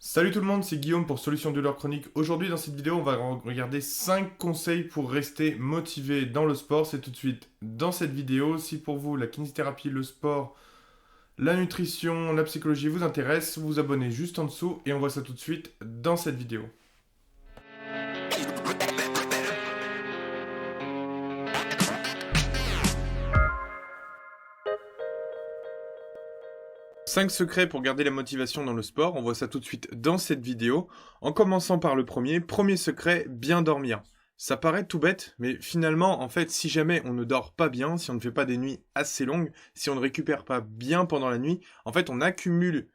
Salut tout le monde, c'est Guillaume pour Solution Douleur Chronique. Aujourd'hui dans cette vidéo, on va regarder 5 conseils pour rester motivé dans le sport. C'est tout de suite dans cette vidéo. Si pour vous la kinésithérapie, le sport, la nutrition, la psychologie vous intéresse, vous vous abonnez juste en dessous et on voit ça tout de suite dans cette vidéo. 5 secrets pour garder la motivation dans le sport, on voit ça tout de suite dans cette vidéo. En commençant par le premier, premier secret, bien dormir. Ça paraît tout bête, mais finalement, en fait, si jamais on ne dort pas bien, si on ne fait pas des nuits assez longues, si on ne récupère pas bien pendant la nuit, en fait, on accumule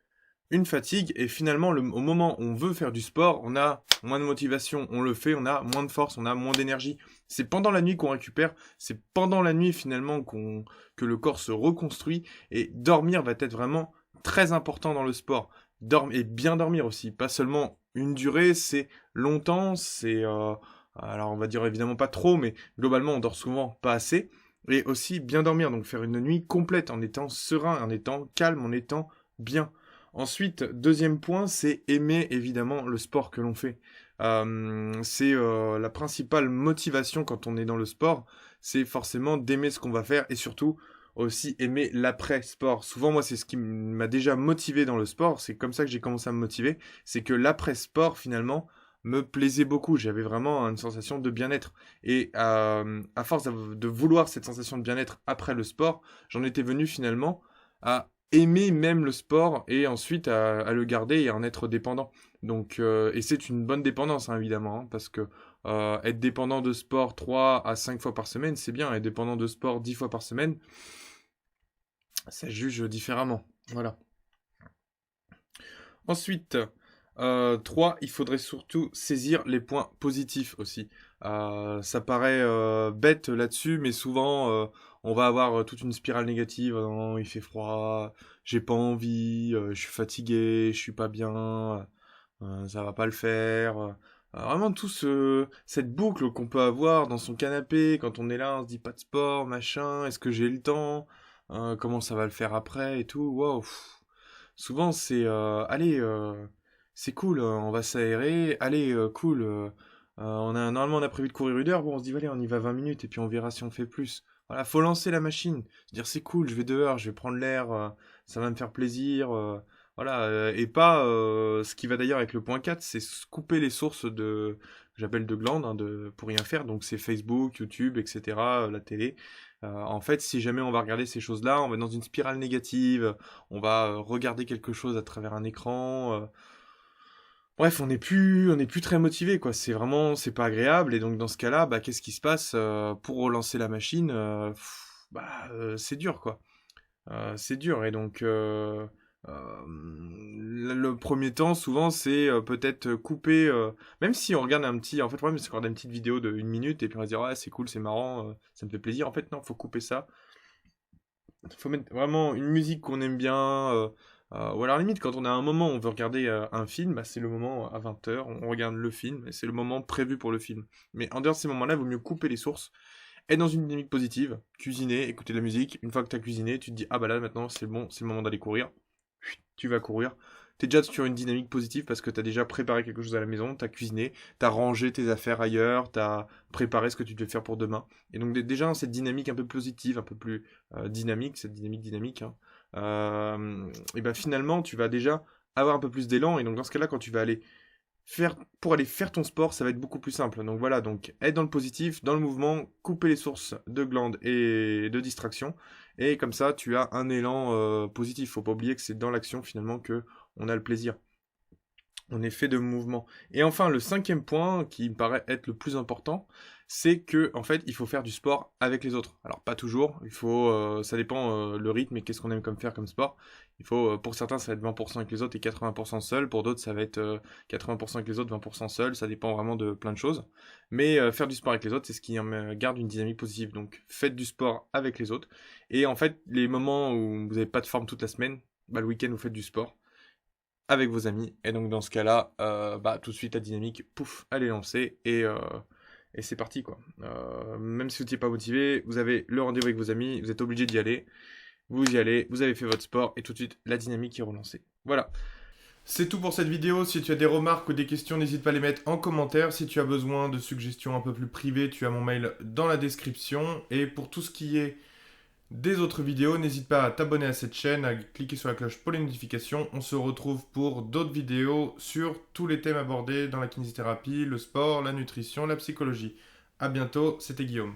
une fatigue et finalement, au moment où on veut faire du sport, on a moins de motivation, on le fait, on a moins de force, on a moins d'énergie. C'est pendant la nuit qu'on récupère, c'est pendant la nuit finalement que le corps se reconstruit et dormir va être vraiment très important dans le sport. Et bien dormir aussi, pas seulement une durée, c'est longtemps, alors on va dire évidemment pas trop, mais globalement on dort souvent pas assez. Et aussi bien dormir, donc faire une nuit complète en étant serein, en étant calme, en étant bien. Ensuite, deuxième point, c'est aimer évidemment le sport que l'on fait. C'est la principale motivation quand on est dans le sport, c'est forcément d'aimer ce qu'on va faire et surtout aussi aimer l'après-sport. Souvent, moi, c'est ce qui m'a déjà motivé dans le sport. C'est comme ça que j'ai commencé à me motiver. C'est que l'après-sport, finalement, me plaisait beaucoup. J'avais vraiment une sensation de bien-être. Et à force de vouloir cette sensation de bien-être après le sport, j'en étais venu finalement à aimer même le sport et ensuite à le garder et à en être dépendant. Donc, et c'est une bonne dépendance, hein, évidemment, hein, parce que être dépendant de sport 3 à 5 fois par semaine, c'est bien. Être dépendant de sport 10 fois par semaine, ça juge différemment. Voilà. Ensuite, 3, il faudrait surtout saisir les points positifs aussi. Ça paraît bête là-dessus, mais souvent on va avoir toute une spirale négative. Non, il fait froid, j'ai pas envie, je suis fatigué, je suis pas bien, ça va pas le faire. Vraiment cette boucle qu'on peut avoir dans son canapé quand on est là, on se dit pas de sport, machin, est-ce que j'ai le temps? Comment ça va le faire après et tout. Waouh. Souvent c'est allez, c'est cool, on va s'aérer, allez, cool, normalement on a prévu de courir 1 heure, bon on se dit allez on y va 20 minutes et puis on verra si on fait plus. Voilà, faut lancer la machine, se dire c'est cool, je vais dehors, je vais prendre l'air, ça va me faire plaisir, voilà, et pas, ce qui va d'ailleurs avec le point 4, c'est couper les sources que j'appelle de glandes, hein, pour rien faire, donc c'est Facebook, YouTube, etc., la télé. En fait, si jamais on va regarder ces choses-là, on va être dans une spirale négative, on va regarder quelque chose à travers un écran. Bref, on n'est plus très motivé, quoi. C'est pas agréable. Et donc dans ce cas-là, bah, qu'est-ce qui se passe pour relancer la machine c'est dur, quoi. C'est dur. Et donc le premier temps, souvent, c'est peut-être couper. Même si on regarde en fait, le problème, c'est qu'on regarde une petite vidéo de 1 minute et puis on va se dire, ouais, c'est cool, c'est marrant, ça me fait plaisir. En fait, non, faut couper ça. Faut mettre vraiment une musique qu'on aime bien. Ou alors limite, quand on a un moment où on veut regarder un film, bah, c'est le moment à 20 h, on regarde le film, et c'est le moment prévu pour le film. Mais en dehors de ces moments-là, il vaut mieux couper les sources, être dans une dynamique positive, cuisiner, écouter de la musique. Une fois que tu as cuisiné, tu te dis, ah bah là maintenant c'est bon, c'est le moment d'aller courir. Tu vas courir. T'es déjà sur une dynamique positive parce que t'as déjà préparé quelque chose à la maison, t'as cuisiné, t'as rangé tes affaires ailleurs, t'as préparé ce que tu devais faire pour demain. Et donc déjà dans cette dynamique un peu positive, un peu plus dynamique, cette dynamique dynamique, hein, et ben finalement tu vas déjà avoir un peu plus d'élan. Et donc dans ce cas-là, quand tu vas pour aller faire ton sport, ça va être beaucoup plus simple. Donc voilà, donc être dans le positif, dans le mouvement, couper les sources de glandes et de distraction. Et comme ça, tu as un élan positif. Faut pas oublier que c'est dans l'action finalement que on a le plaisir. On est fait de mouvement. Et enfin, le cinquième point, qui me paraît être le plus important, c'est que en fait, il faut faire du sport avec les autres. Alors pas toujours, ça dépend le rythme et qu'est-ce qu'on aime comme faire comme sport. Pour certains, ça va être 20% avec les autres et 80% seul. Pour d'autres, ça va être 80% avec les autres, 20% seul. Ça dépend vraiment de plein de choses. Mais faire du sport avec les autres, c'est ce qui garde une dynamique positive. Donc faites du sport avec les autres. Et en fait, les moments où vous n'avez pas de forme toute la semaine, bah, le week-end, vous faites du sport avec vos amis. Et donc dans ce cas-là, tout de suite la dynamique, pouf, elle est lancée et c'est parti quoi. Même si vous n'étiez pas motivé, vous avez le rendez-vous avec vos amis, vous êtes obligé d'y aller, vous y allez, vous avez fait votre sport et tout de suite la dynamique est relancée. Voilà. C'est tout pour cette vidéo. Si tu as des remarques ou des questions, n'hésite pas à les mettre en commentaire. Si tu as besoin de suggestions un peu plus privées, tu as mon mail dans la description. Et pour tout ce qui est des autres vidéos, n'hésite pas à t'abonner à cette chaîne, à cliquer sur la cloche pour les notifications. On se retrouve pour d'autres vidéos sur tous les thèmes abordés dans la kinésithérapie, le sport, la nutrition, la psychologie. A bientôt, c'était Guillaume.